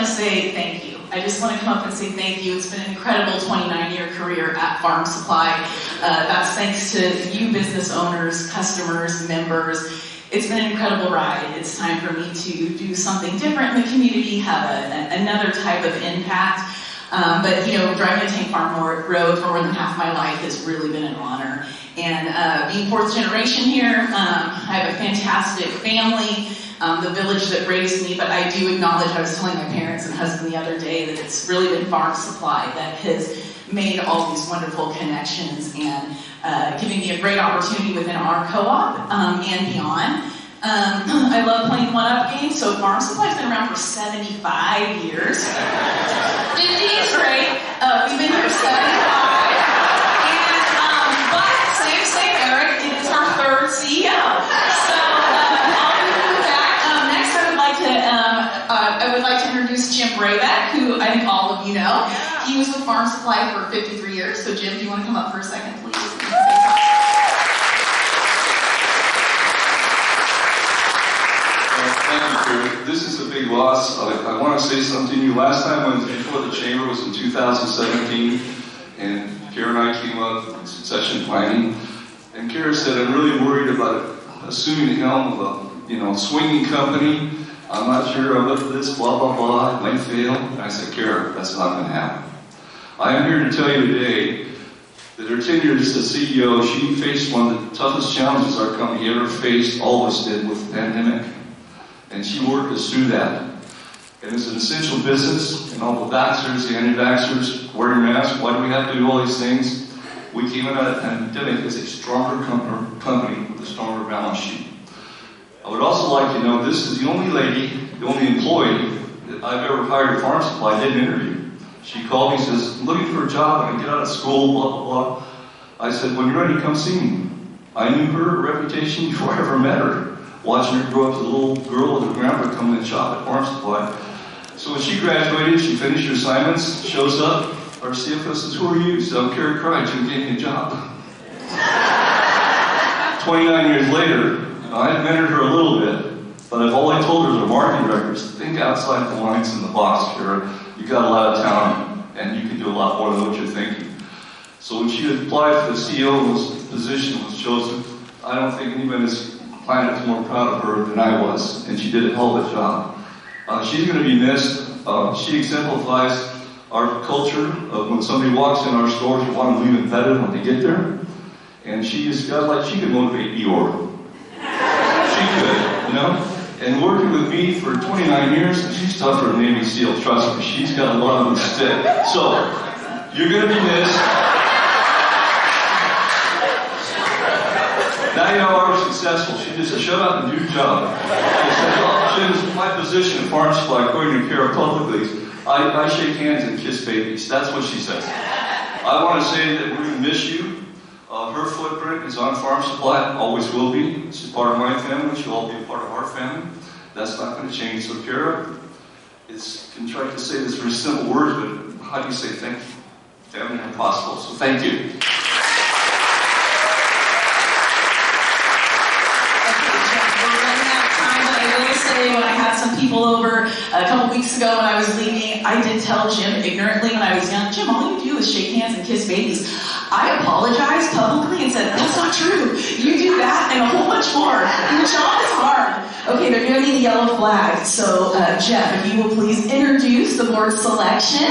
to say thank you. I just want to come up and say thank you. It's been an incredible 29-year career at Farm Supply. That's thanks to you business owners, customers, members. It's been an incredible ride. It's time for me to do something different in the community, have another type of impact. But you know, driving a tank farm road for more than half my life has really been an honor. And being fourth generation here, I have a fantastic family, the village that raised me, but I do acknowledge, I was telling my parents and husband the other day that it's really been Farm Supply that has made all these wonderful connections and giving me a great opportunity within our co-op and beyond. I love playing one-up games, so Farm Supply's been around for 75 years. 50 is great. We've been here 75. And, same, Eric, it's our third CEO. So, I'll be with that. Next, I would like to introduce Jim Brayback, who I think all of you know. He was with Farm Supply for 53 years. So, Jim, do you want to come up for a second, please? Thank you, Kurt. This is a big loss. I want to say something to you. Last time I was before the chamber was in 2017, and Cara and I came up with succession planning. And Cara said, "I'm really worried about assuming the helm of a swinging company. I'm not sure about this, blah blah blah. It might fail." And I said, "Cara, that's not going to happen. I am here to tell you today that her tenure as the CEO, she faced one of the toughest challenges our company ever faced. All of us did with the pandemic." And she worked us through that. And it's an essential business, and all the vaxxers, the anti-vaxxers, wearing masks, why do we have to do all these things? We came out of the pandemic as a stronger company with a stronger balance sheet. I would also like to know, this is the only lady, the only employee that I've ever hired at Farm Supply, did an interview. She called me and says, "I'm looking for a job when I get out of school, blah, blah, blah." I said, "When you're ready, come see me." I knew her reputation before I ever met her. Watching her grow up as a little girl with her grandpa coming to shop at Farm Supply. So when she graduated, she finished her assignments, shows up, our CFO says, "Who are you?" She said, "I'm Cara Wright, you gave me a job." 29 years later, I've mentored her a little bit, but all I told her as a marketing director is think outside the lines in the box, Cara. You got a lot of talent, and you can do a lot more than what you're thinking. So when she applied for the CEO's position, was chosen, I don't think anyone is planet was more proud of her than I was, and she did a hell of a job. She's going to be missed. She exemplifies our culture of when somebody walks in our stores, we want to leave them better when they get there. And she just got like she could motivate Eeyore. She could, And working with me for 29 years, she's tougher than Navy SEAL. Trust me, she's got a lot of them stick. So you're going to be missed. Now you know I was successful. She just said, "Shut up and do your job." She was my position at Farm Supply, according to Cara publicly, I shake hands and kiss babies. That's what she says. I want to say that we're going to miss you. Her footprint is on Farm Supply, always will be. She's part of my family. She'll all be a part of our family. That's not going to change. So Cara, I can try to say this very simple words, but how do you say thank you? Family impossible. So thank you. When I had some people over a couple weeks ago when I was leaving, I did tell Jim ignorantly when I was young, "Jim, all you do is shake hands and kiss babies." I apologized publicly and said, "That's not true. You do that and a whole bunch more. Your job is hard." Okay, they're giving me the yellow flag. So, Jeff, if you will please introduce the board selection.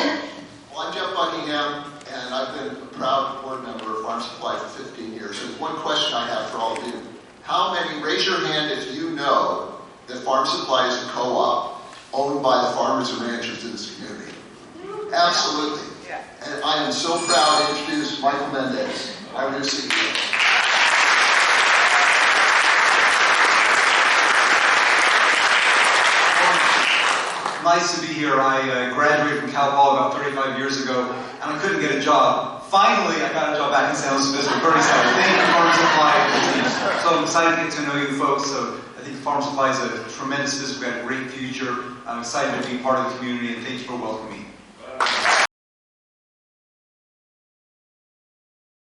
Well, I'm Jeff Buckingham, and I've been a proud board member of Farm Supply for 15 years. There's one question I have for all of you. How many, raise your hand if you know that Farm Supply is a co-op owned by the farmers and ranchers in this community? Absolutely. And I am so proud to introduce Michael Mendes, our new CEO. Nice to be here. I graduated from Cal Poly about 35 years ago, and I couldn't get a job. Finally, I got a job back in San Luis Obispo, Bernie Sanders. Thank you, Farm Supply. So I'm excited to get to know you folks. So I think Farm Supply is a tremendous business. We've got a great future. I'm excited to be part of the community, and thank you for welcoming me.